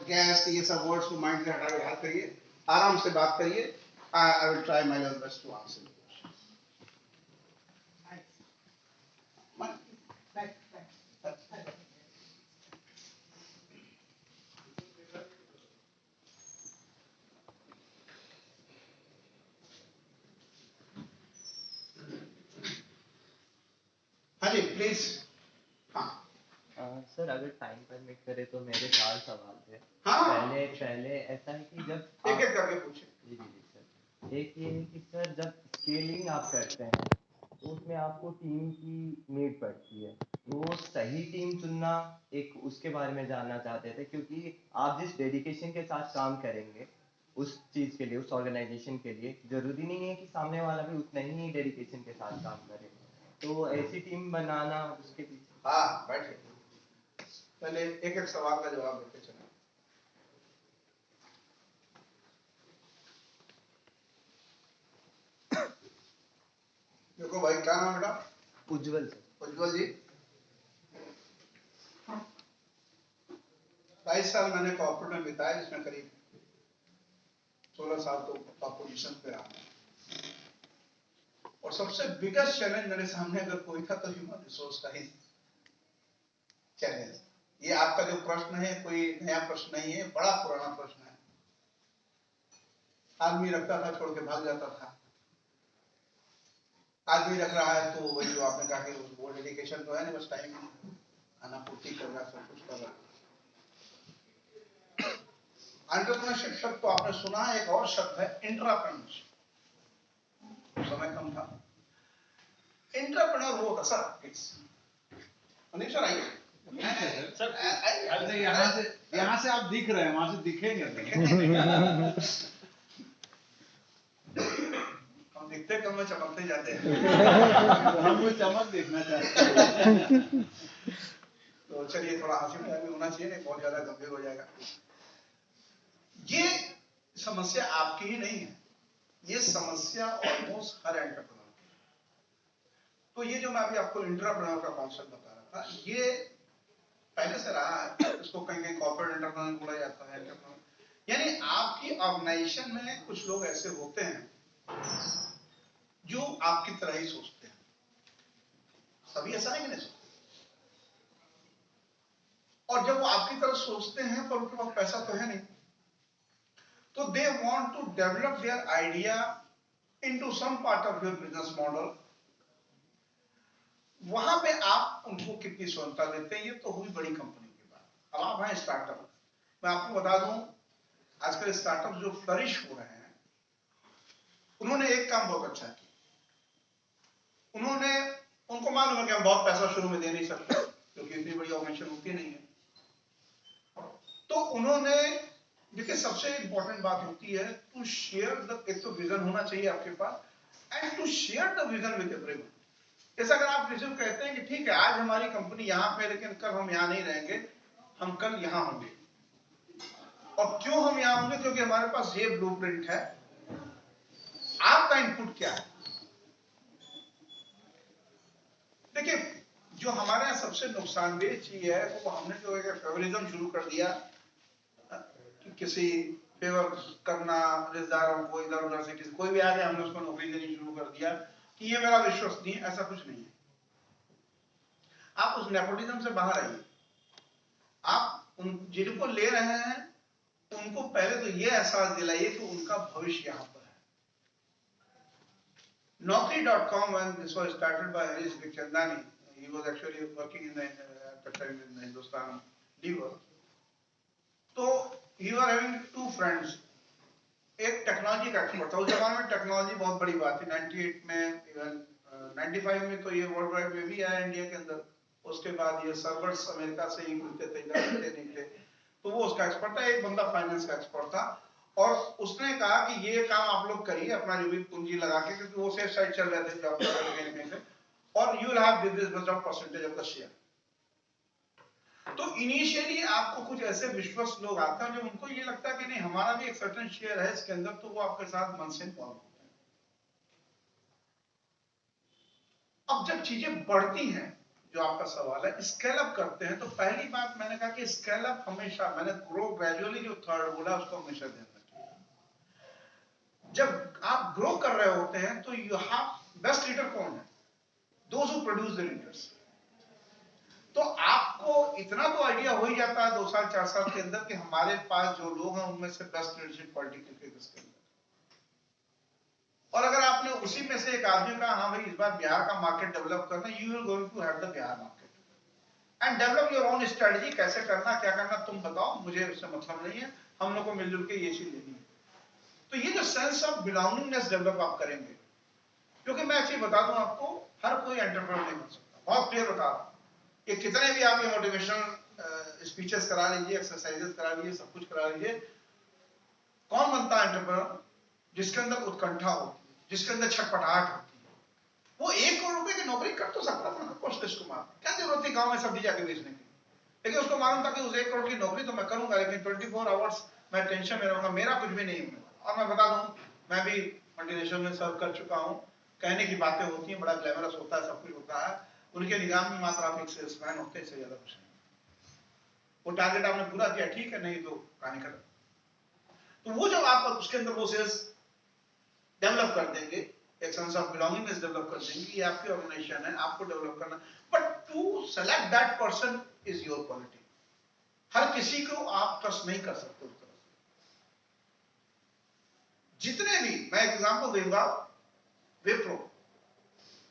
Gas ये सब words को माइंड से हटा के बाहर करिए, आराम से बात करिए। I will try my level best to answer. हाँ जी प्लीज। हाँ सर अगर टाइम परमिट करे तो मेरे 4 सवाल थे। हाँ पहले ऐसा है कि जब एक एक करके पूछे। जी सर। एक ये है कि सर जब स्केलिंग आप करते हैं तो उसमें आपको टीम की नीड पड़ती है, तो सही टीम चुनना एक उसके बारे में जानना चाहते थे, क्योंकि आप जिस डेडिकेशन के साथ काम करेंगे उस चीज़ के लिए, उस ऑर्गेनाइजेशन के लिए, जरूरी नहीं है कि सामने वाला भी उतना ही डेडिकेशन के साथ काम करे, तो ऐसी टीम बनाना उसके पीछे। हाँ बैठे, पहले एक एक सवाल का जवाब देते चले। देखो भाई क्या नाम बेटा? उज्जवल सर। उज्जवल जी, 22 साल मैंने कॉर्पोरेट में बिताया, जिसमें करीब 16 साल तो पोजीशन पे रहा। और सबसे बिगेस्ट चैलेंज मेरे सामने अगर कोई था तो ह्यूमन रिसोर्स का ही चैलेंज। ये आपका जो प्रश्न है कोई नया प्रश्न नहीं है, बड़ा पुराना प्रश्न है। आदमी रखता था छोड़ के भाग जाता था, आदमी रख रहा है तो वही जो आपने कहा कि वो डेडिकेशन तो है नहीं, बस टाइम आना पूर्ति करना, सब कुछ करना। एंटरप्रेन्योरशिप शब्द तो आपने सुना है, एक और शब्द है इंट्राप्रेन्योरशिप। समय कम था। इंट्राप्रेन्योर वो होता सर, अनिल सर आइए सर। यहाँ से आप दिख रहे हैं, वहां से दिखेंगे हम दिखते कम में चमकते जाते हैं। हम वो चमक देखना चाहते हैं। तो चलिए थोड़ा हंसी मजाक भी होना चाहिए, नहीं बहुत ज्यादा गंभीर हो जाएगा। ये समस्या आपकी ही नहीं है, ये समस्या ऑलमोस्ट हर एंटरप्रेन्योर की। तो ये जो मैं अभी आपको इंट्राप्रेन्योर का कॉन्सेप्ट बता रहा था, ये पहले से रहा है। इसको कहीं कॉर्पोरेट एंटरप्रेन्योर बोला जाता है। यानी आपकी ऑर्गेनाइजेशन में कुछ लोग ऐसे होते हैं जो आपकी तरह ही सोचते हैं। सभी ऐसा नहीं सोचते, और जब वो आपकी तरह सोचते हैं पर उनके पास पैसा तो है नहीं, तो they want to develop their idea into some part of your business model. वहां पे आप उनको कितनी स्वतंत्रता देते हैं, ये तो हुई बड़ी कंपनी की बात। अब आप हैं स्टार्टअप। मैं आपको बता दूं, आजकल स्टार्टअप जो फ्लरिश हो रहे हैं, उन्होंने एक काम बहुत अच्छा किया। उनको मालूम है कि हम बहुत पैसा शुरू में दे नहीं सकते, क्योंकि इतनी बड़ी ऑर्गेनाइजेशन होती नहीं है। तो उन्होंने, देखिए सबसे इंपॉर्टेंट बात होती है टू शेयर द, एक तो विजन होना चाहिए आपके पास, and to share the vision with everyone. जैसा अगर आप किसी को कहते हैं कि ठीक है आज हमारी कंपनी यहाँ पे, लेकिन कल हम यहाँ नहीं रहेंगे, हम कल यहाँ होंगे। और क्यों हम यहाँ होंगे? क्योंकि हमारे पास ये ब्लूप्रिंट है। आपका इनपुट क्या है? देखिए जो हमारे यहाँ सबसे नुकसानदेह चीज है वो हमने जो एक फेवरिज्म शुरू कर दिया, कि किसी फेवर करना, रिश्तेदारों को इधर उधर से, किसी कोई भी आ गया हमने उसको नौकरी देनी शुरू कर दिया कि ये मेरा विश्वसनीय। ऐसा कुछ नहीं है। आप उस नेपोटिज्म से बाहर आइए। आप उन जिनको ले रहे हैं उनको पहले तो ये एहसास दिलाइए कि उनका भविष्य यहाँ पर है। Naukri.com, when this was started by Harish Bikhchandani, he was actually working in at the time in Hindustan Lever. तो he was having two friends. एक टेक्नोलॉजी का एक्सपर्ट था। उस जमाने में टेक्नोलॉजी बहुत बड़ी बात थी। 98 में, इवन 95 में तो ये वर्ल्ड वाइड में भी आया इंडिया के अंदर। उसके बाद ये सर्वर्स अमेरिका से ही खुलते थे, इधर खुलते नहीं थे। तो वो उसका एक्सपर्ट था। एक बंदा फाइनेंस का एक्सपर्ट था, और उसने कहा कि ये काम आप लोग करिए अपना जो भी पूंजी लगा के, क्योंकि वो सेफ साइड चल रहे थे जॉब से, और you will have this much of percentage of the share. तो इनिशियली आपको कुछ ऐसे विश्वास लोग आते हैं जो उनको ये लगता है कि नहीं हमारा भी एक सर्टेन शेयर है इसके अंदर, तो वो आपके साथ मन से इन्वॉल्व होते हैं। अब जब चीजें बढ़ती हैं, जो आपका सवाल है, स्केल अप करते हैं तो पहली बात मैंने कहा कि स्केल अप हमेशा, मैंने ग्रो ग्रेजुअली जो थर्ड बोला उसको हमेशा ध्यान रखिए। जब आप ग्रो कर रहे होते हैं तो यू हैव, बेस्ट लीडर कौन है? Those who produce the leaders. तो आपको इतना तो आइडिया हो ही जाता है 2 साल 4 साल के अंदर कि हमारे पास जो लोग हैं उनमें से बेस्ट लीडरशिप क्वालिटी किसके अंदर। और अगर आपने उसी में से एक आदमी का, हाँ भाई इस बार बिहार का मार्केट डेवलप करना, you will going to have the Bihar market and develop your own strategy. कैसे करना, क्या करना तुम बताओ, मुझे उससे मतलब नहीं है, हम लोग को मिलजुल के ये चीज लेनी है। तो ये जो सेंस ऑफ बिलोंगिंगनेस डेवलप आप करेंगे, क्योंकि मैं एक चीज बता दूं आपको, हर कोई एंटरप्रेन्योर नहीं बन सकता, बहुत क्लियर बता रहा हूं। ये कितने भी आप ये मोटिवेशनल स्पीचेस करा लीजिए, एक्सरसाइजेस करा लीजिए, सब कुछ करा लीजिए, कौन बनता है एंटरप्रेन्योर? जिसके अंदर उत्कंठा होती है, जिसके अंदर छटपटाहट होती है। वो 1 करोड़ रुपए की नौकरी कर तो सकता था ना कौशलेश कुमार, क्या जरूरत थी गांव में सब्जी जाके बेचने की? लेकिन उसको मालूम था कि उस 1 करोड़ की नौकरी तो मैं करूंगा, लेकिन 24 आवर्स मैं टेंशन में रहूंगा, मेरा कुछ भी नहीं होने वाला। और मैं बता दूं, मैं भी मल्टीनेशनल में सर्व कर चुका हूं, कहने की बातें होती हैं, बड़ा ग्लैमरस होता है, सब कुछ होता है, उनके निगाह में मात्र आप एक सेल्समैन होते हैं, इससे ज्यादा कुछ नहीं। वो टारगेट आपने पूरा किया ठीक है, नहीं तो कहानी खत्म। तो वो जब आप उसके अंदर वो सेल्स डेवलप कर देंगे, एक सेंस ऑफ बिलोंगिंगनेस डेवलप कर देंगे, ये आपकी ऑर्गेनाइजेशन है, आपको डेवलप करना, but to select that person is your quality. हर किसी को आप ट्रस्ट नहीं कर सकते उस तरह से। जितने भी, मैं एग्जांपल दूंगा, विप्रो,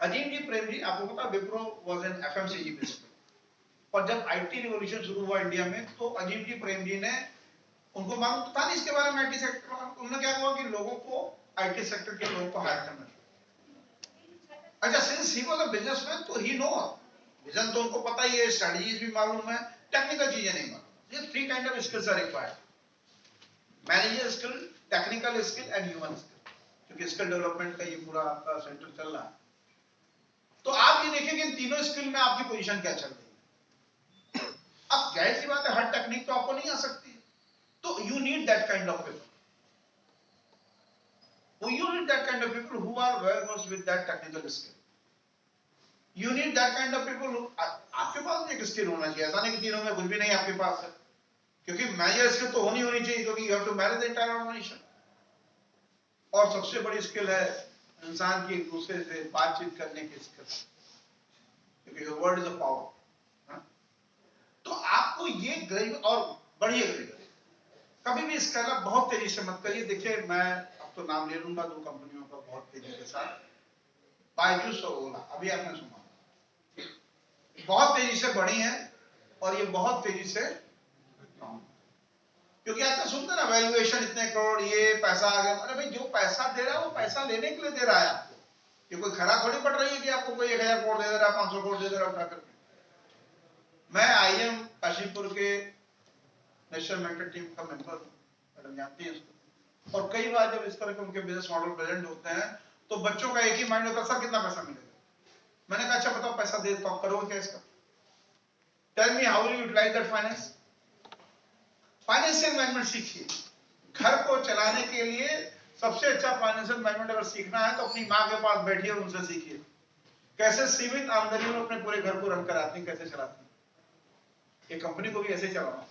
अजीम जी प्रेम जी, आपको पता Wipro was an FMCG basically, और जब आईटी रिवॉल्यूशन शुरू हुआ इंडिया में तो अजीम जी प्रेम जी ने, उनको मालूम था नहीं इसके बारे में आईटी सेक्टर, उन्होंने क्या हुआ कि लोगों को, आईटी सेक्टर के लोगों को हायर करना। अच्छा, since he was a businessman तो ही नो, विजन तो उनको पता ही है, स्ट्रेटजीज भी मालूम है, टेक्निकल चीजें नहीं मालूम। ये 3 kind of skills are required, manager skill, technical skill and human skill, क्योंकि स्किल डेवलपमेंट का ये पूरा आपका सेंटर चल रहा है। तो आप ये देखेंगे इन तीनों स्किल में आपकी पोजीशन क्या चल रही है। अब जाहिर सी बात है, हर टेक्निक तो आपको नहीं आ सकती, तो you need that kind of people, you need that kind of people who are well versed with that technical skill. You need that kind of people who, आपके पास एक स्किल होना चाहिए, ऐसा नहीं कि तीनों में कुछ भी नहीं आपके पास है, क्योंकि मैनेजर स्किल तो होनी चाहिए, क्योंकि you have to manage the entire organization। और सबसे बड़ी स्किल है इंसान की एक दूसरे से बातचीत करने की स्किल, क्योंकि your word is a power। तो आपको ये ग्रेजुएट और बढ़िए ग्रेजुएट, कभी भी स्केल अप बहुत तेजी से मत करिए। देखिए, मैं तो नाम ले लूंगा 2 कंपनियों का बहुत तेजी के साथ, बायजूस और ओला, अभी आपने सुना, बहुत तेजी से बढ़ी हैं और ये बहुत तेजी से, क्योंकि आपने सुनते ना वैल्यूएशन इतने करोड़, ये पैसा आ गया। अरे भाई, जो पैसा दे रहा है वो पैसा लेने के लिए दे रहा है आपको, ये कोई खरा थोड़ी पड़ रही है कि आपको कोई 1000 करोड़ दे रहा है, 500 करोड़ दे रहा है उठा करके। मैं आईएम काशीपुर के नेशनल मेंटर टीम का मेंबर हूं, मैडम जानती है इसको, और कई बार जब इस तरह के उनके बिजनेस मॉडल प्रेजेंट होते हैं तो बच्चों का एक ही माइंड होता है, सर कितना पैसा मिलेगा। मैंने कहा अच्छा बताओ पैसा दे तो करोगे क्या इसका, tell me how will you utilize that finance. Financial management सीखिए, घर को चलाने के लिए सबसे अच्छा फाइनेंशियल मैनेजमेंट अगर सीखना है तो अपनी माँ के पास बैठिए और उनसे सीखिए, कैसे सीमित आमदनी में अपने पूरे घर को रन कराती है, कैसे चलाती है। ये कंपनी को भी ऐसे चलाना,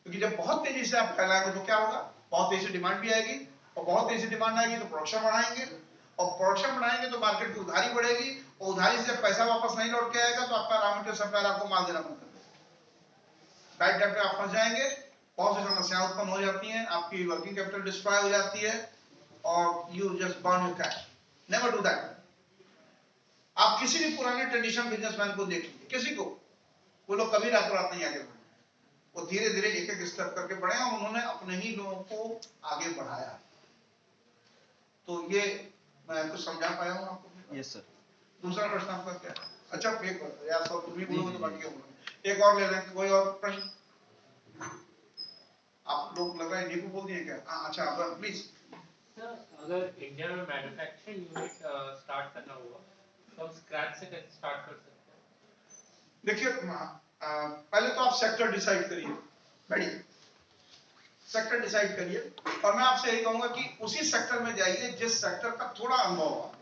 क्योंकि जब बहुत तेजी से आप फैलाएंगे तो क्या होगा, बहुत तेजी से डिमांड भी आएगी, और बहुत तेजी से डिमांड आएगी तो प्रोडक्शन बढ़ाएंगे, और प्रोडक्शन बढ़ाएंगे तो मार्केट की उधारी बढ़ेगी, और उधारी से जब पैसा वापस नहीं लौट के आएगा तो आपका रॉ मटेरियल सप्लायर आपको माल देना बंद कर देगा, बैड डेट पे आप फंस जाएंगे, बहुत सी समस्याएं उत्पन्न हो जाती हैं, आपकी वर्किंग कैपिटल डिस्ट्रॉय हो जाती है, और you just burn your cash. Never do that. आप किसी भी पुराने ट्रेडिशनल बिजनेसमैन को देख लीजिए, किसी को, वो लोग कभी रातों रात नहीं आगे बढ़े, वो धीरे धीरे एक एक स्टेप करके बढ़े और उन्होंने अपने ही लोगों को आगे बढ़ाया। तो ये मैं कुछ समझा पाया हूँ आपको? Yes sir. दूसरा प्रश्न आपका क्या है? अच्छा, एक बार यार सब तुम ही बोलोगे तो बाकी क्या बोलोगे, एक और ले लें, कोई और प्रश्न? आप लोग लग रहा है नीकू बोल दिए क्या? अच्छा, अब प्लीज। सर, अगर इंडिया में मैन्युफैक्चरिंग यूनिट स्टार्ट करना हुआ तो हम स्क्रैच से कैसे स्टार्ट कर सकते हैं? देखिए, पहले तो आप सेक्टर डिसाइड करिए, बढ़िए सेक्टर डिसाइड करिए, और मैं आपसे यही कहूंगा कि उसी सेक्टर में जाइए जिस सेक्टर का थोड़ा अनुभव हो।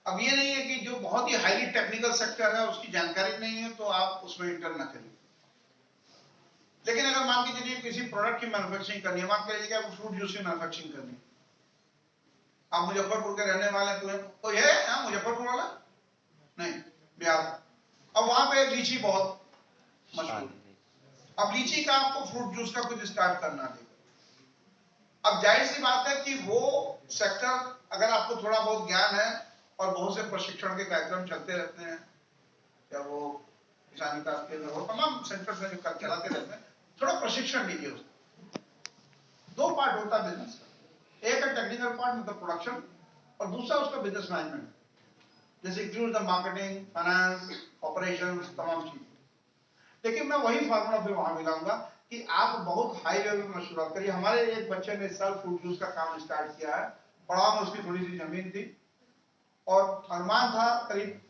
अब ये नहीं है कि जो बहुत ही हाईली टेक्निकल सेक्टर है उसकी जानकारी नहीं है तो आप उसमें इंटर ना करिए। लेकिन अगर मान के चलिए किसी प्रोडक्ट की मैन्युफैक्चरिंग करनी है, मान के चलिए आपको फ्रूट जूस की मैन्युफैक्चरिंग करनी है, आप मुजफ्फरपुर के रहने वाले कोई है यहाँ मुजफ्फरपुर वाला? नहीं, बिहार। अब वहां पे लीची बहुत मशहूर, अब लीची का आपको फ्रूट जूस का कुछ स्टार्ट करना है। अब जाहिर सी बात है कि वो सेक्टर अगर आपको थोड़ा बहुत ज्ञान है और बहुत से प्रशिक्षण के कार्यक्रम चलते रहते हैं, या वो किसान विकास केंद्र हो, तमाम सेंटर्स में जो चलाते रहते हैं, थोड़ा प्रशिक्षण लीजिए उसको। दो पार्ट होता है बिजनेस का, एक है टेक्निकल पार्ट मतलब प्रोडक्शन, और दूसरा उसका बिजनेस मैनेजमेंट, जैसे include the marketing, finance, operations, तमाम चीजें। लेकिन मैं वही फार्मूला फिर वहां मिलाऊंगा कि आप बहुत हाई लेवल में शुरुआत करिए। हमारे एक बच्चे ने इस साल फ्रूट जूस का काम स्टार्ट किया है, पड़ाव में उसकी थोड़ी सी जमीन थी और अनुमान था करीब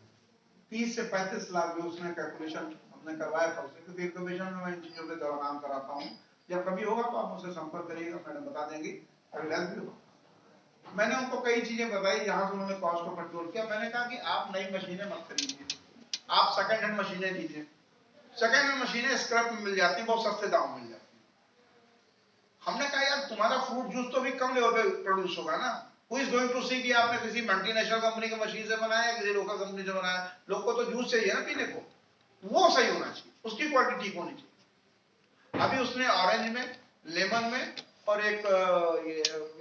30 से 35 लाख, जो उसने कैलकुलेशन हमने करवाया था उससे, क्योंकि इन्फॉर्मेशन में मैं इन चीजों के द्वारा काम कराता हूँ। जब कभी होगा तो आप मुझसे संपर्क करिएगा, मैडम बता देंगी, अगर हेल्प भी होगा। मैंने उनको कई चीजें बताई जहां से उन्होंने कॉस्ट को कंट्रोल किया। मैंने कहा कि आप नई मशीनें मत खरीदिए, आप सेकंड हैंड मशीनें लीजिए। सेकंड हैंड मशीनें स्क्रैप में मिल जाती हैं, बहुत सस्ते दाम मिल जाती हैं। हमने कहा यार तुम्हारा फ्रूट जूस तो भी कम लेवल पे प्रोड्यूस होगा ना, हु इज गोइंग टू सी कि आपने किसी मल्टीनेशनल कंपनी की मशीन से बनाया या किसी लोकल कंपनी से बनाया। लोग को तो जूस चाहिए ना पीने को, वो सही होना चाहिए, उसकी क्वालिटी ठीक होनी चाहिए। अभी उसने ऑरेंज में, लेमन में और एक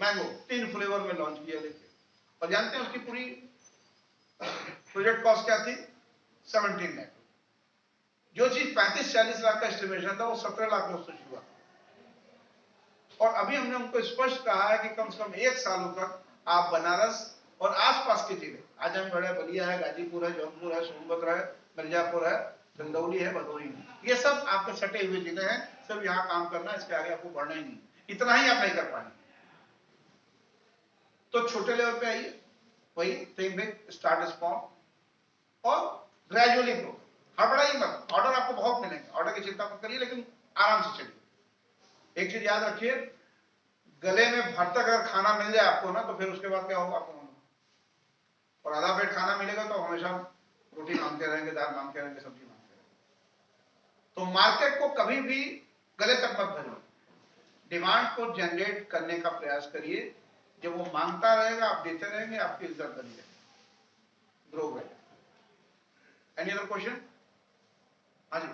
मैंगो, 3 फ्लेवर में लॉन्च किया लेके, और जानते हैं उसकी पूरी प्रोजेक्ट कॉस्ट क्या थी? 17 लाख। जो चीज 35-40 लाख का एस्टिमेशन था वो 17 लाख में उससे शुरू हुआ। और अभी हमने उनको स्पष्ट कहा है कि कम से कम 1 सालों तक आप बनारस और आसपास की जिले, आजमगढ़ है, बलिया है, गाजीपुर है, जौनपुर है, सोनभद्र है, मिर्जापुर है, चंदौली है, भदोही है, ये सब आपके सटे हुए जिले हैं। सब यहाँ काम करना, इसके आगे आपको बढ़ना ही नहीं, इतना ही आप नहीं कर पाएंगे। तो छोटे लेवल पे आइए, वही थिंक बिग, स्टार्ट स्मॉल और ग्रेजुअली ग्रो। हड़बड़ाइए मत, ऑर्डर आपको बहुत मिलेंगे, ऑर्डर की चिंता मत करिए, लेकिन आराम से चलिए। एक चीज याद रखिए, गले में भर तक अगर खाना मिल जाए आपको ना, तो फिर उसके बाद क्या होगा आपको, और आधा पेट खाना मिलेगा तो हमेशा रोटी मांगते रहेंगे, दाल मांगते रहेंगे, सब्जी मांगते रहेंगे। तो मार्केट को कभी भी गले तक मत भरिए, डिमांड को जनरेट करने का प्रयास करिए। जब वो मांगता रहेगा, आप देते रहेंगे, आपकी इज्जत बनी रहेगी, ग्रो रहेगा। Any other question? हाँ जी।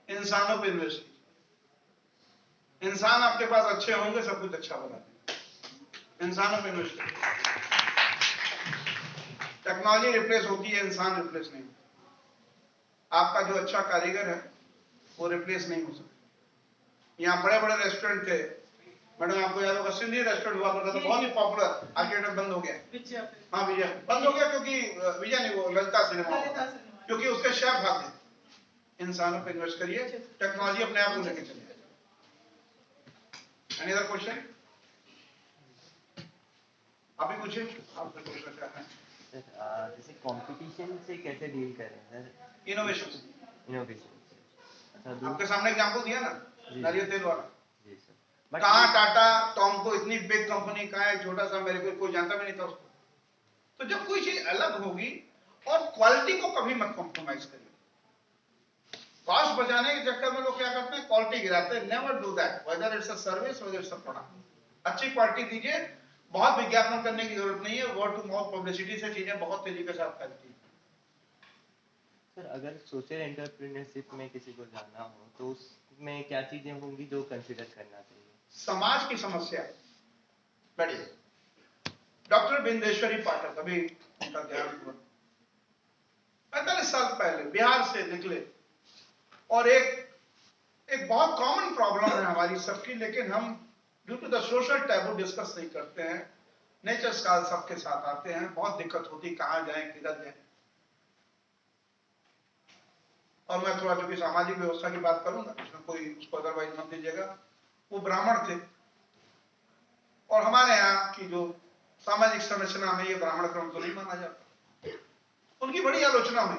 इंसानों पे इन्वेस्ट कीजिए। इंसान आपके पास अच्छे होंगे, सब कुछ अच्छा बना देंगे। इंसानों पे इन्वेस्ट कीजिए। टेक्नोलॉजी रिप्लेस होती है, इंसान रिप्लेस नहीं होता। आपका जो अच्छा कारीगर है वो रिप्लेस नहीं हो सकता। यहाँ बड़े बड़े रेस्टोरेंट थे, मैडम आपको याद होगा, सिंधी रेस्टोरेंट हुआ करता था, बहुत ही पॉपुलर, आर्केड में बंद हो गया। हाँ विजय बंद हो गया, क्योंकि विजय नहीं, वो ललिता सिनेमा, क्योंकि उसके शेफ भाग गए। इंसानों पे इन्वेस्ट करिए, टेक्नोलॉजी अपने आप को लेके चलिए। Any other question? आप भी पूछिए, आप क्वेश्चन क्या है? जैसे कंपटीशन से कैसे डील करें सर? इनोवेशन। इनोवेशन आपके सामने एग्जांपल दिया ना, नारियल तेल वाला। जी सर। कहाँ टाटा टॉमको इतनी बिग कंपनी, कहाँ एक छोटा सा, मेरे को कोई जानता भी नहीं था उसको। तो जब कोई चीज अलग होगी, और क्वालिटी को कभी मत कॉम्प्रोमाइज करिए। कॉस्ट बचाने के चक्कर में लोग क्या करते हैं, क्वालिटी गिराते हैं। Never do that, whether it's a service, whether it's a product. अच्छी क्वालिटी दीजिए, बहुत विज्ञापन करने की जरूरत नहीं है, वर्ड टू माउथ पब्लिसिटी से चीजें बहुत तेजी के साथ फैलती है। सर अगर सोशल एंटरप्रेन्योरशिप में किसी को जाना हो तो उसमें क्या चीजें होंगी जो कंसिडर करना चाहिए? समाज की समस्या बढ़िया। डॉक्टर बिंदेश्वरी पाठक, अभी उनका देहांत हुआ, 45 साल पहले बिहार से निकले, और एक बहुत कॉमन प्रॉब्लम है हमारी सबकी, लेकिन हम due to the social taboo discuss नहीं करते हैं। नेचर स्कॉलर सबके साथ आते हैं, बहुत दिक्कत होती, कहां जाएं, किधर जाएं। और मैं थोड़ा चूंकि सामाजिक व्यवस्था की बात करूंगा, इसमें कोई उसको अदरवाइज मत दीजिएगा। वो ब्राह्मण थे, और हमारे यहाँ की जो सामाजिक संरचना में ये ब्राह्मण क्रम तो नहीं माना जाता। उनकी बड़ी आलोचना हुई।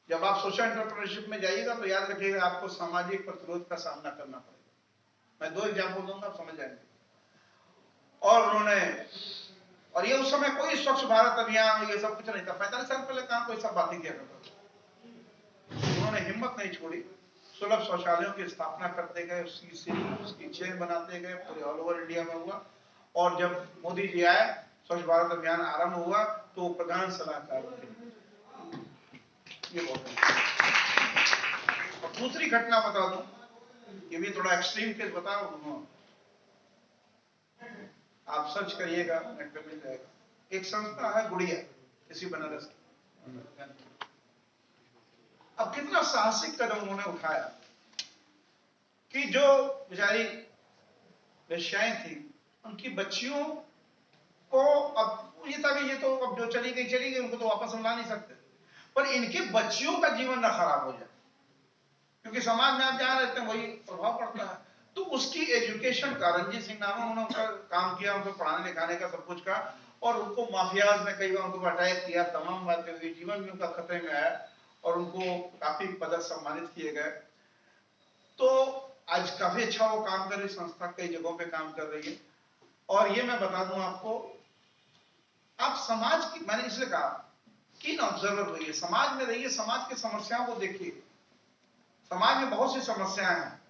जब आप सोशल एंटरप्रेन्योरशिप में जाइएगा तो याद रखिएगा आपको सामाजिक प्रतिरोध का सामना करना पड़ेगा। मैं 2 एग्जाम्पल दूंगा, आप समझ जाएंगे। और उन्होंने, और ये उस समय कोई स्वच्छ भारत अभियान ये सब कुछ नहीं था, 45 साल पहले कहां कोई सब बातें किया करता था। उन्होंने हिम्मत नहीं छोड़ी, सुलभ शौचालयों की स्थापना करते गए, उसकी सीरी, उसकी चेन बनाते गए, पूरे ऑल ओवर इंडिया में हुआ। और जब मोदी जी आए, स्वच्छ भारत अभियान आरंभ हुआ तो वो प्रधान सलाहकार थे। ये बहुत है। और दूसरी घटना बता दूं, ये भी थोड़ा एक्सट्रीम केस बता रहा हूं, आप सर्च करिएगा, नेट पे मिल जाएगा। एक संस्था है गुड़िया, इसी बनारस की। अब कितना साहसिक कदम उन्होंने उठाया कि जो बेचारी वेश्याएं थी, उनकी बच्चियों को, अब ये था कि ये तो अब जो चली गई, उनको तो वापस हम ला नहीं सकते, पर इनके बच्चियों का जीवन ना खराब हो जाए, क्योंकि समाज में आप जहां रहते हैं वही प्रभाव पड़ता है। तो उसकी एजुकेशन का, रंजीत सिंह नाम है, उन्होंने उनका काम किया, उनको पढ़ाने लिखाने का, सब कुछ का। और उनको माफियाज ने कई बार उनको अटैक किया, तमाम बातें हुई, जीवन भी उनका खतरे में आया, और उनको काफी पदक सम्मानित किए गए। तो आज काफी अच्छा वो काम कर रही संस्था, कई जगहों पे काम कर रही है। और ये मैं बता दूं आपको, आप समाज की, मैंने इसलिए कहा कीन ऑब्जर्वर रहिए, समाज में रहिए, समाज की समस्याओं को देखिए। समाज में बहुत सी समस्याएं हैं।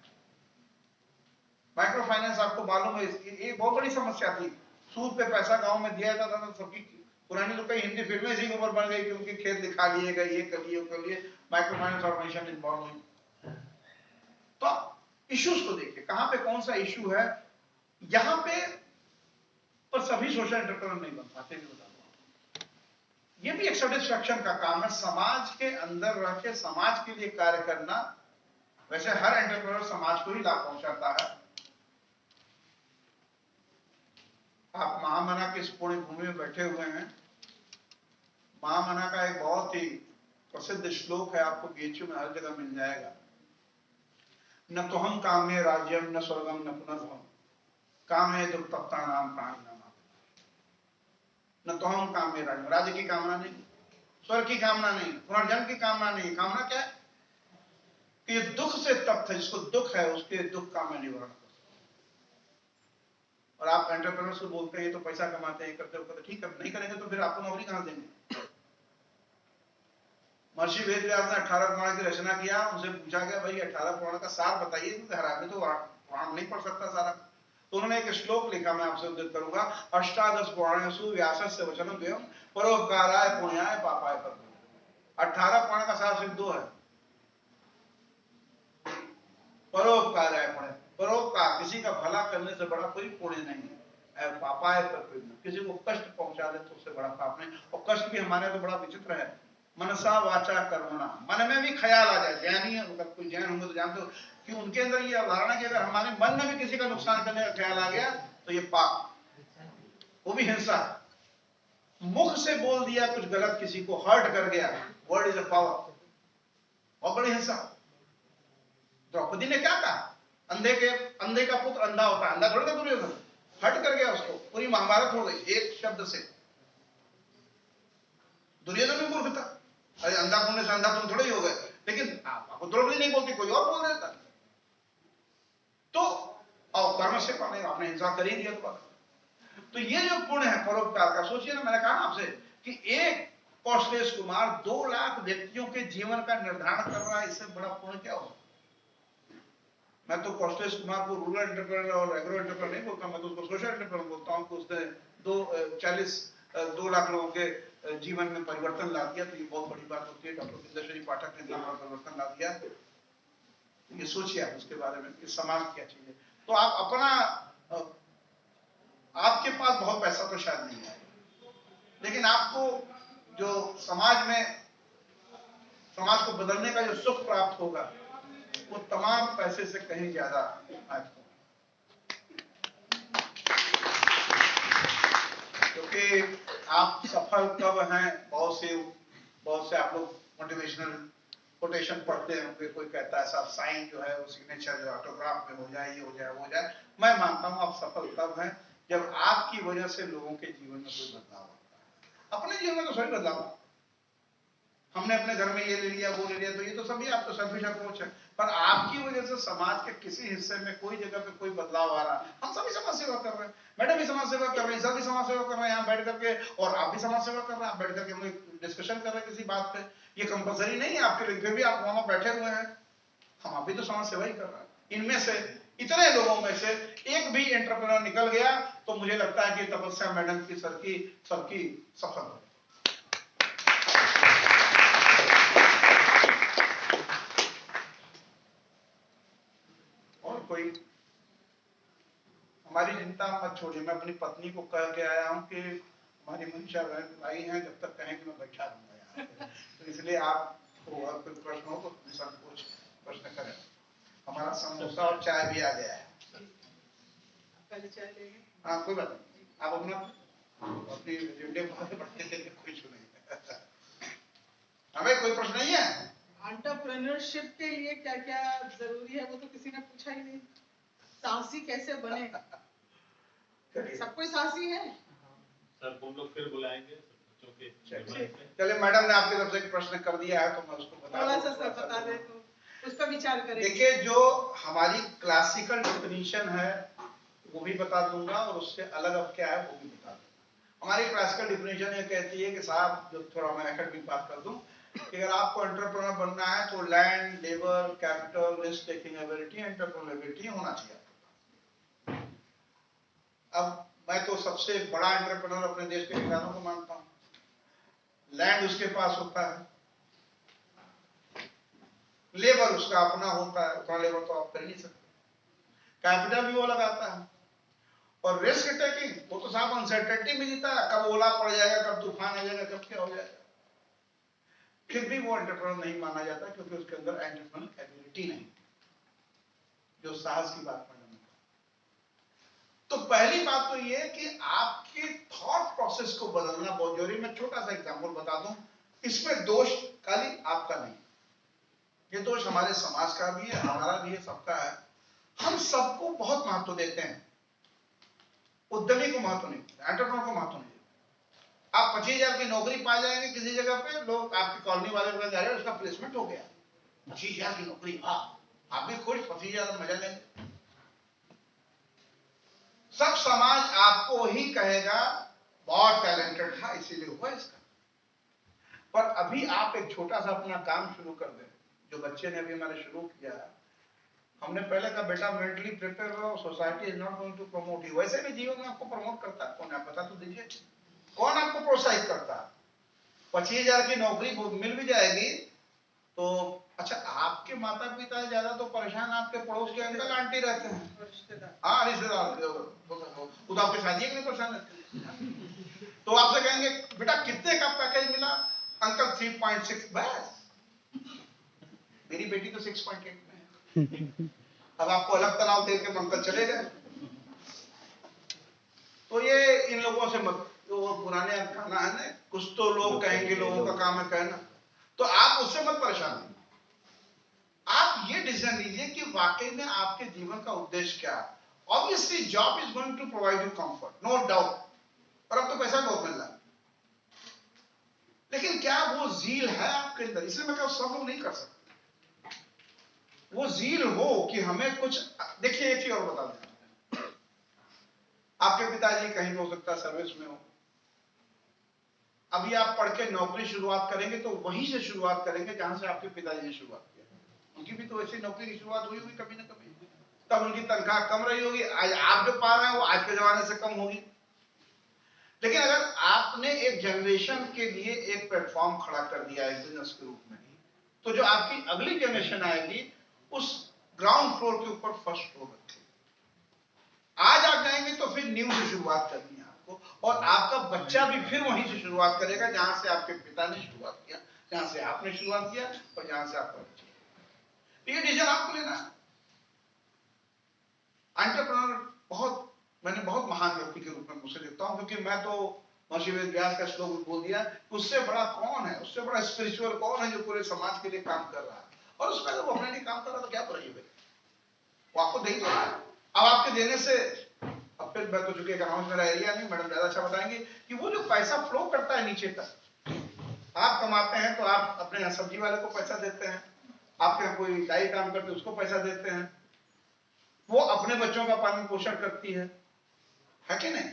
माइक्रो फाइनेंस आपको मालूम है, एक बहुत बड़ी समस्या थी। सूद पे पैसा गांव में दिया जाता था, सबकी पुरानी तो कई हिंदी फिल्में इसी के ऊपर बन गई कि उनके खेत दिखा लिए गए, ये कर लिए, वो कर लिए, माइक्रो फाइनेंस ऑर्गेनाइजेशन इन्वॉल्व हुई। तो इश्यूज को देखिए, कहां पे कौन सा इश्यू है, यहां पे पर सभी सोशल एंटरप्रेन्योर नहीं बन पाते, भी बता दूं। ये भी एक सेटिस्फैक्शन का काम है, समाज के अंदर रह के समाज के लिए कार्य करना। वैसे हर एंटरप्रेन्योर समाज को ही लाभ पहुंचाता है। आप महामना की इस पुण्य भूमि में बैठे हुए हैं। महामना का एक बहुत ही प्रसिद्ध श्लोक है, आपको बीएचयू में हर जगह मिल जाएगा। न तो हम काम्ये राज्यम न स्वर्गम न पुनर्भवम, कामे दुर्तप्ता नाम प्राणी नाम। न तो हम काम्ये राज्य, राज्य की कामना नहीं, स्वर्ग की कामना नहीं, पुनर्जन्म की कामना नहीं। कामना क्या है कि ये दुख से तप्त है, जिसको दुख है उसके दुख का मैं निवारण कर सकूं। और आप एंटरप्रेन्योर्स को बोलते हैं ये तो पैसा कमाते हैं, करते हो, ठीक है, नहीं करेंगे तो फिर आपको नौकरी कहां देंगे। महर्षि वेदव्यास ने 18 पुराण की रचना किया, उनसे पूछा गया भाई 18 पुराण का सार बताइए, क्योंकि हर आदमी तो पुराण नहीं पढ़ सकता सारा। तो उन्होंने एक श्लोक लिखा, मैं आपसे उद्धृत करूंगा। अष्टादश पुराणेषु व्यासस्य वचनं द्वयम् परोपकाराय पुण्याय पापाय परम। 18 पुराण का सार सिर्फ 2 है। परोपकाराय पुण्य, परोपकार, किसी का भला करने से बड़ा कोई पुण्य नहीं है। पापाय परम, किसी को कष्ट पहुंचा दे तो उससे बड़ा पाप नहीं। और कष्ट भी हमारे तो बड़ा विचित्र है, मनसा वाचा कर्मणा, मन में भी ख्याल आ जाए। ज्ञानी, अगर कोई जैन होंगे तो जानते हो कि उनके अंदर ये अवधारणा कि अगर हमारे मन में भी किसी का नुकसान करने का ख्याल आ गया तो ये पाप, वो भी हिंसा। मुख से बोल दिया कुछ गलत, किसी को हर्ट कर गया, वर्ड इज अ पावर, और बड़ी हिंसा। द्रौपदी ने क्या कहा, अंधे का पुत्र अंधा होता है, अंधा थोड़ी था दुर्योधन, हट कर गया उसको, पूरी महाभारत हो गई एक शब्द से। दुर्योधन भी मूर्ख था, अरे अंधा होने से अंधा तुम थोड़े ही हो गए, लेकिन आपको द्रौपदी नहीं बोलती, कोई और बोल देता। तो और कर्म से पाने, आपने हिंसा कर ही दिया। तो ये जो पुण्य है परोपकार का, सोचिए ना, मैंने कहा ना आपसे कि एक कौशलेश कुमार 2 लाख व्यक्तियों के जीवन का निर्धारण कर रहा है, इससे बड़ा पुण्य क्या हो। मैं तो कौशलेश कुमार को रूरल एंटरप्रेन्योर और एग्रो एंटरप्रेन्योर नहीं बोलता, मैं तो उसको सोशल एंटरप्रेन्योर बोलता हूँ। उसने 2 लाख लोगों के जीवन में परिवर्तन ला दिया, तो ये बहुत बड़ी बात होती है। डॉक्टर बिंदेश्वरी पाठक ने बड़ा परिवर्तन ला दिया। ये सोचिए आप उसके बारे में कि समाज क्या चीज है। तो आप अपना, आपके पास बहुत पैसा तो शायद नहीं है, लेकिन आपको जो समाज में, समाज को बदलने का जो सुख प्राप्त होगा वो तमाम पैसे से कहीं ज्यादा महत्वपूर्ण, क्योंकि आप सफल कब हैं। बहुत से आप लोग मोटिवेशनल कोटेशन पढ़ते होंगे, कोई कहता है साहब साइन जो है वो सिग्नेचर जो ऑटोग्राफ में हो जाए, ये हो जाए, वो हो जाए। मैं मानता हूं आप सफल तब हैं जब आपकी वजह से लोगों के जीवन में कोई बदलाव आता है। अपने जीवन में तो सही बदलाव, हमने अपने घर में ये ले लिया वो ले लिया, तो ये तो सभी आपको सेल्फिश अप्रोच है। पर आपकी वजह से समाज के किसी हिस्से में कोई जगह पे कोई बदलाव आ रहा है, हम सभी समाज सेवा कर रहे हैं, मैडम भी समाज सेवा कर रहे हैं, सभी समाज सेवा कर रहे हैं यहाँ बैठ करके, और आप भी समाज सेवा कर रहे हैं, आप बैठ करके हम लोग डिस्कशन कर रहे हैं किसी बात पे। ये कंपलसरी नहीं है आपके लिए, फिर भी आप वहां बैठे हुए हैं, हम अभी तो समाज सेवा ही कर रहे हैं। इनमें से इतने लोगों में से एक भी एंटरप्रेन्योर निकल गया तो मुझे लगता है कि तपस्या मैडम की सबकी सफल हो। और कोई हमारी चिंता मत छोड़िए, मैं अपनी पत्नी को कह के आया हूं कि हमारी मनीषा बहन आई हैं, जब तक कहें कि मैं बैठा रहूंगा यहाँ पे, तो इसलिए आपको अगर कोई प्रश्न हो तो निसंकोच प्रश्न करें। हमारा समोसा और चाय भी आ गया है। पहले चाय लेंगे। हाँ कोई बात नहीं, आप अपनी बढ़ते थे कोई नहीं। हमें कोई प्रश्न नहीं है। एंटरप्रेन्योरशिप के लिए क्या क्या जरूरी है वो तो किसी ने पूछा ही नहीं। साहसी कैसे बने? सब कोई साहसी है। सर हम लोग फिर बुलाएंगे बच्चों के। चलिए मैडम ने आपकी तरफ से एक प्रश्न कर दिया है तो मैं उसको थोड़ा सा सर बता दे तो उस पर विचार करेंगे। देखिए जो हमारी क्लासिकल डेफिनेशन है वो भी बता दूंगा और उससे अलग अब क्या है वो भी बता दूंगा। हमारी क्लासिकल डेफिनेशन ये कहती है कि साहब, जो थोड़ा मैं एकेडमिक बात कर दूं, कि अगर आपको एंटरप्रेन्योर बनना है तो land, labour, capital, risk taking ability, entrepreneurability होना चाहिए। अब मैं तो सबसे बड़ा एंटरप्रेन्योर अपने देश के किसानों को मानता हूं। लैंड उसके पास होता है, लेबर उसका अपना होता है, उतना लेबर तो आप कर नहीं सकते, कैपिटल भी वो लगाता है, और रिस्क टेकिंग वो तो साहब अनसर्टेनिटी में जीता है, कब ओला पड़ जाएगा, कब तूफान आ जाएगा, कब क्या हो जाएगा। फिर भी वो एंटरप्रेन्योर नहीं माना जाता क्योंकि उसके अंदर एंटरप्रेन्योर एबिलिटी नहीं, जो साहस की बात मैंने कहा। तो पहली बात तो ये कि आपके थॉट प्रोसेस को बदलना बहुत जरूरी। मैं छोटा सा एग्जांपल बता दूं, इसमें दोष खाली आपका नहीं, ये दोष हमारे समाज का भी है, हमारा भी है, सबका है। हम सबको बहुत महत्व देते हैं, उद्यमी को महत्व नहीं देते, एंटरप्रेन्योर को महत्व नहीं देते। आप 25,000 की नौकरी पा जाएंगे किसी जगह पे, लोग आपकी कॉलोनी वाले को कहेंगे उसका प्लेसमेंट हो गया, 25,000 की नौकरी, आप भी खुश, 25,000 मजा लेंगे। सब समाज आपको ही कहेगा बहुत टैलेंटेड था इसीलिए हुआ इसका। पर अभी आप एक छोटा सा अपना काम शुरू कर दें, जो बच्चे ने अभी हमारे शुरू किया, हमने पहले कहा बेटा मेंटली प्रिपेयर रहो, society is not going to promote you. वैसे भी जीवन में आपको प्रमोट करता है कौन है, आप बता तो दीजिए, कौन आपको प्रोत्साहित करता है? 25,000 की नौकरी मिल भी जाएगी तो अच्छा, आपके माता पिता ज्यादा तो परेशान आपके पड़ोस के अंकल आंटी रहते हैं, हाँ रिश्तेदार, खुद आपकी शादी नहीं परेशान रहते, तो आपसे कहेंगे बेटा कितने का पैकेज मिला? अंकल 3.6। बस मेरी बेटी तो 6.8 में है। अब आपको अलग तनाव दे के अंकल चले गए। तो ये इन लोगों से मत, तो पुराने गाना है ना, कुछ तो लोग कहेंगे, लोगों का काम है कहना, तो आप उससे मत परेशान होइए। आप ये डिसीजन लीजिए कि वाकई में आपके जीवन का उद्देश्य क्या है। Obviously job is going to provide you comfort, no doubt, और अब तो पैसा बहुत मिल रहा है, लेकिन क्या वो जील है आपके अंदर? इसलिए मैं कहूं सब लोग नहीं कर सकते। वो जील हो कि हमें कुछ, देखिए एक चीज और बता दें, आपके पिताजी कहीं हो सकता है सर्विस में हो, अभी आप पढ़ के नौकरी शुरुआत करेंगे तो वहीं से शुरुआत करेंगे जहां से आपके पिताजी ने शुरुआत किया। उनकी भी तो ऐसी नौकरी की शुरुआत हुई होगी कभी ना कभी, तब उनकी तनख्वाह कम रही होगी, आज आप जो पा रहे हैं वो आज के जमाने से कम होगी। लेकिन अगर आपने एक जनरेशन के लिए एक प्लेटफॉर्म खड़ा कर दिया है बिजनेस के रूप में, तो जो आपकी अगली जनरेशन आएगी उस ग्राउंड फ्लोर के ऊपर फर्स्ट फ्लोर रखेगी। आज आप जाएंगे तो फिर न्यू से शुरुआत करनी है आपको, और आपका बच्चा भी फिर वहीं से शुरुआत करेगा जहां से आपके पिता ने शुरुआत किया, जहां से आपने शुरुआत किया, और जहां से आपका बच्चा। ये डिसीजन आपको लेना है। एंटरप्रेन्योर मैंने बहुत महान व्यक्ति के रूप में मुझसे देखता हूं, क्योंकि मैं तो महर्षि वेद व्यास का श्लोक बोल दिया, उससे बड़ा कौन है, उससे बड़ा स्पिरिचुअल कौन है जो पूरे समाज के लिए काम कर रहा है, और उसमें अगर वो अपने लिए काम कर रहा है तो क्या बुराई है? वो आपको दे तो रहा है। अब आपके देने से, अब फिर मैं तो चूंकि इकोनॉमिक्स मेरा एरिया नहीं, मैडम ज्यादा अच्छा बताएंगे कि वो जो पैसा फ्लो करता है नीचे तक, आप कमाते हैं तो आप अपने यहाँ सब्जी वाले को पैसा देते हैं, आपके यहाँ कोई दाई काम करते हैं उसको पैसा देते हैं, वो अपने बच्चों का पालन पोषण करती है कि नहीं?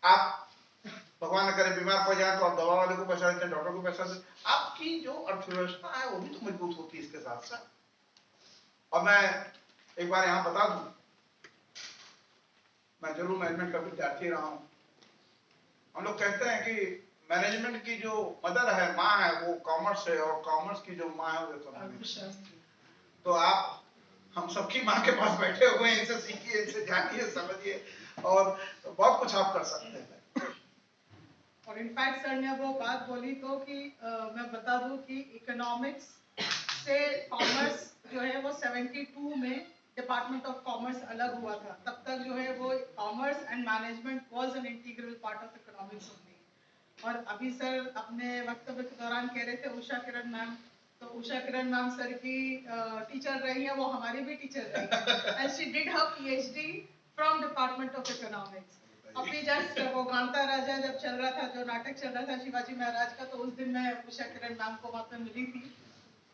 आप भगवान न करे बीमार पड़ जाए तो आप दवा वाले को पैसा देते हैं, डॉक्टर को पैसा देते हैं। आपकी जो अर्थव्यवस्था है वो भी तो मजबूत होती है इसके साथ साथ। और मैं एक बार यहाँ बता दूं, मैं जरूर मैनेजमेंट का विद्यार्थी रहा हूं। हम लोग कहते हैं कि मैनेजमेंट की जो मदर है, माँ है, वो कॉमर्स है, और कॉमर्स की जो माँ है वो इकोनॉमिक्स है। तो आप हम सबकी माँ के पास बैठे हुए हैं, इनसे सीखिए, इनसे जानिए, समझिए, और बहुत कुछ आप कर सकते हैं। और इनफैक्ट सर ने वो बात बोली तो कि मैं बता दूं कि इकोनॉमिक्स से कॉमर्स जो है वो 72 में डिपार्टमेंट ऑफ कॉमर्स अलग हुआ था। तब तक जो है वो commerce and management was an integral part of economics only. और अभी सर अपने वक्तव्य के दौरान कह रहे थे उषा किरण मैम, तो उषा किरण मैम सर की टीचर रही है, वो हमारी भी टीचर रही है, and she did her PhD from department of economics. अभी जस्ट वो गांता राजा जब चल रहा था, जो नाटक चल रहा था शिवाजी महाराज का, तो उस दिन मैं उषा किरण मैम को वहाँ पे मिली थी।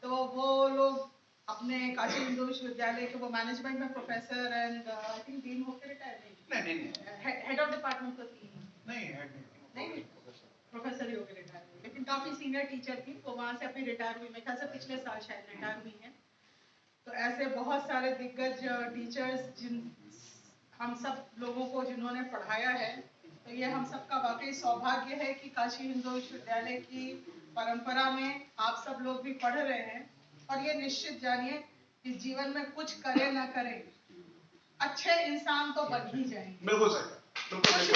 तो वो लोग अपने काशी हिंदू विश्वविद्यालय के वो मैनेजमेंट में professor and I think dean होकर रिटायर नहीं, हेड ऑफ डिपार्टमेंट तो थी नहीं, प्रोफेसर ही होकर रिटायर हुई, लेकिन काफी सीनियर टीचर थी। वो वहाँ से अपनी रिटायर हुई, मेरे ख्याल से पिछले साल शायद रिटायर हुई है। तो ऐसे बहुत सारे दिग्गज टीचर्स जिन हम सब लोगों को जिन्होंने पढ़ाया है, तो ये हम सबका वाकई सौभाग्य है कि काशी हिंदू विश्वविद्यालय की परंपरा में आप सब लोग भी पढ़ रहे हैं। और ये निश्चित जानिए कि जीवन में कुछ करे ना करे, अच्छे इंसान तो बन ही जाएंगे। बिल्कुल सही, बिल्कुल सही।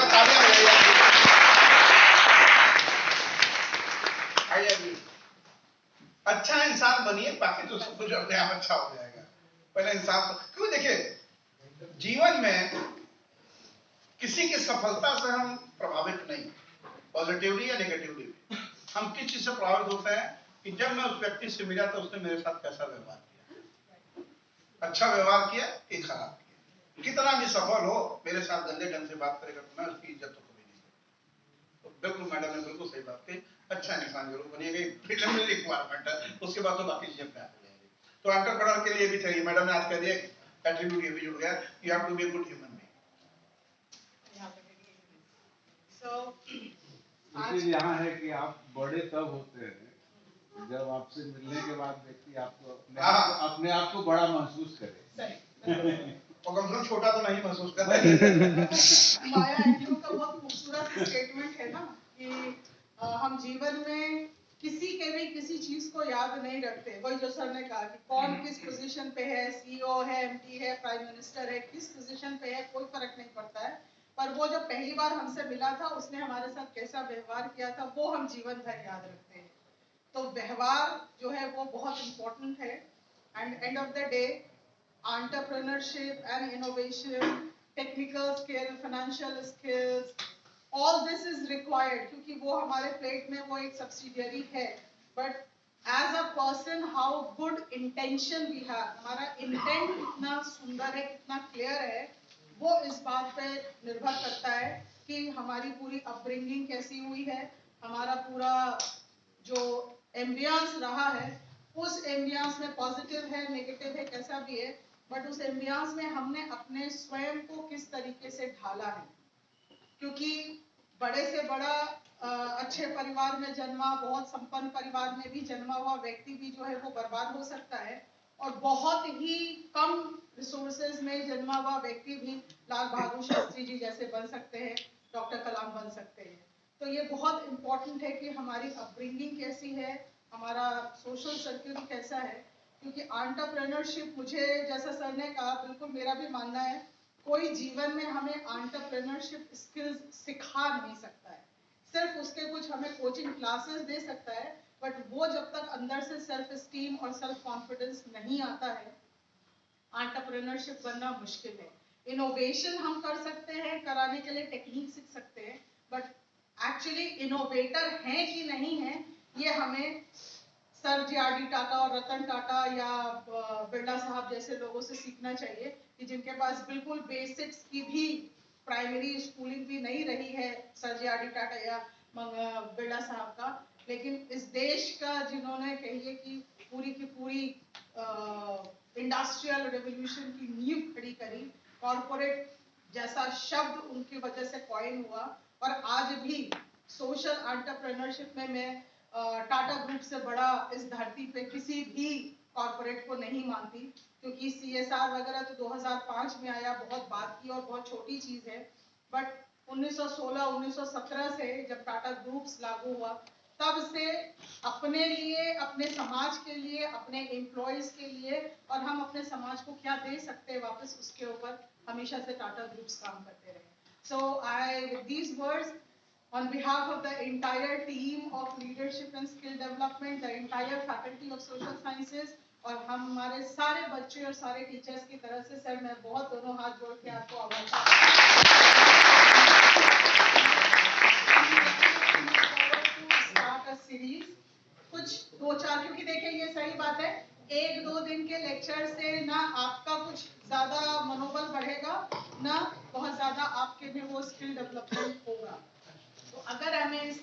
अच्छा इंसान बनिए, बाकी तो सब कुछ अपने आप अच्छा हो जाएगा। पहले इंसान तो, क्यों देखिए जीवन में किसी की सफलता से हम प्रभावित नहीं, पॉजिटिवली या नेगेटिवली। हम किस चीज से प्रभावित होते हैं कि जब मैं उस व्यक्ति से मिला तो उसने मेरे साथ कैसा व्यवहार किया, अच्छा व्यवहार किया कि खराब किया। कितना भी सफल हो, मेरे साथ गंदे ढंग से बात करेगा तो मैं उसकी इज्जत तो कभी नहीं करूंगा। तो बिल्कुल मैडम ने बिल्कुल सही बात की, अच्छा इंसान जरूर बनिएगा, प्रिलिमिनरी रिक्वायरमेंट है, उसके बाद तो बाकी चीजें अपने आप हो जाएंगी। तो एंटरप्रेन्योर के लिए भी चाहिए, मैडम ने आज कह दिया एट्रीब्यूट ये भी जुड़ गया, you have to be a good human being. लेकिन यहाँ है कि आप बड़े तब होते हैं जब आपसे मिलने के बाद व्यक्ति आपको अपने आप को बड़ा महसूस करे। और कम से कम छोटा तो नहीं महसूस करता। माया एंड्रू का बहुत खूबसूरत स्टेटमेंट है ना कि हम जीवन में किसी के भी किसी चीज को याद नहीं रखते। वही जो सर ने कहा कि कौन किस पोजीशन पे है, सीईओ है, एमडी है, प्राइम मिनिस्टर है, किस पोजीशन पे है कोई फर्क नहीं पड़ता है, पर वो जब पहली बार हमसे मिला था उसने हमारे साथ कैसा व्यवहार किया था वो हम जीवन भर याद रखते हैं। तो व्यवहार जो है वो बहुत इम्पोर्टेंट है। And end of the day entrepreneurship and innovation, technical skill, financial skills, all this is required क्योंकि वो हमारे प्लेट में वो एक सब्सिडियरी है। But as a person, how good intention we have, हमारा इंटेंट कितना सुंदर है, कितना क्लियर है, वो इस बात पे निर्भर करता है कि हमारी पूरी अपब्रिंगिंग कैसी हुई है, हमारा पूरा जो एम्बियंस रहा है, उस एम्बियंस में पॉजिटिव है, नेगेटिव है, कैसा भी है, बट उस एम्बियंस में हमने अपने स्वयं को किस तरीके से ढाला है। क्योंकि बड़े से बड़ा अच्छे परिवार में जन्मा, बहुत संपन्न परिवार में भी जन्मा हुआ व्यक्ति भी जो है वो बर्बाद हो सकता है, और बहुत ही कम रिसोर्सेज में जन्मा हुआ व्यक्ति भी लाल बहादुर शास्त्री जी जैसे बन सकते हैं, डॉक्टर कलाम बन सकते हैं। तो ये बहुत इम्पोर्टेंट है कि हमारी अपब्रिंगिंग कैसी है, हमारा सोशल सर्किल कैसा है। क्योंकि एंटरप्रेन्योरशिप, मुझे जैसा सर ने कहा, बिल्कुल मेरा भी मानना है, कोई जीवन में हमें एंटरप्रेन्योरशिप स्किल्स सिखा नहीं सकता है। सिर्फ उसके कुछ हमें कोचिंग क्लासेस दे सकता है, बट वो जब तक अंदर से सेल्फ एस्टीम और सेल्फ कॉन्फिडेंस नहीं आता है, एंटरप्रेन्योरशिप बनना मुश्किल है। इनोवेशन हम कर सकते हैं, कराने के लिए टेक्निक सीख सकते हैं, बट एक्चुअली इनोवेटर हैं कि नहीं है, ये हमें सर जे.आर.डी. टाटा और रतन टाटा या बिरला साहब जैसे लोगों से सीखना चाहिए, कि जिनके पास बिल्कुल बेसिक्स की भी प्राइमरी स्कूलिंग भी नहीं रही है, सर जे.आर.डी. टाटा या बिरला साहब का, लेकिन इस देश का जिन्होंने कहिए कि पूरी की पूरी इंडस्ट्रियल रेवोल्यूशन की नींव खड़ी करी, कॉर्पोरेट जैसा शब्द उनकी वजह से कॉइन हुआ, और आज भी सोशल एंटरप्रेन्योरशिप में मैं टाटा ग्रुप से बड़ा इस धरती पे किसी भी कॉर्पोरेट को नहीं मानती, क्योंकि CSR वगैरह तो 2005 में आया, बहुत बात की और बहुत छोटी चीज है, बट 1916-1917 से जब टाटा ग्रुप्स लागू हुआ, तब से अपने लिए, अपने समाज के लिए, अपने एम्प्लॉयज के लिए, और हम अपने समाज को क्या दे सकते हैं वापस, उसके ऊपर हमेशा से टाटा ग्रुप्स काम करते रहे. So with these words, on behalf of the entire team of leadership and skill development, the entire faculty of social sciences, और हम हमारे सारे बच्चे और सारे टीचर्स की तरफ से सर मैं बहुत दोनों हाथ जोड़ के आपको आभार सीरीज कुछ 2-4, क्योंकि देखिए ये सही बात है, 1-2 दिन के लेक्चर से ना आपका कुछ ज्यादा मनोबल बढ़ेगा, ना बहुत ज्यादा आपके में वो स्किल डेवलपमेंट होगा. तो अगर हमें इस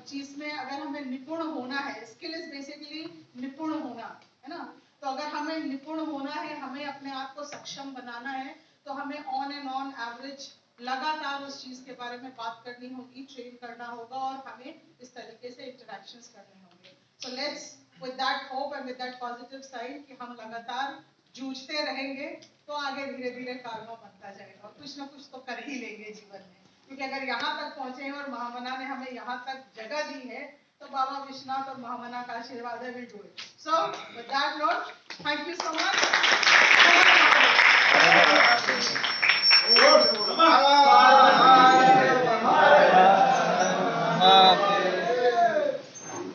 चीज में अगर हमें निपुण होना है, स्किल इज बेसिकली निपुण होना है ना, तो अगर हमें निपुण होना है, हमें अपने आप को सक्षम बनाना है, तो हमें ऑन एंड ऑन एवरेज लगातार उस चीज के बारे में बात करनी होगी, ट्रेन करना होगा, और हमें इस तरीके से इंटरेक्शंस करने होंगे. So let's with that hope and with that positive side कि हम लगातार जूझते रहेंगे, तो आगे धीरे धीरे कारवा बनता जाएगा, और कुछ ना कुछ तो कर ही लेंगे जीवन में, क्योंकि अगर यहाँ तक पहुंचे हैं और महामना ने हमें यहाँ तक जगह दी है, तो बाबा विश्वनाथ और महामना का आशीर्वाद है, will do it. So with that note, thank you so much.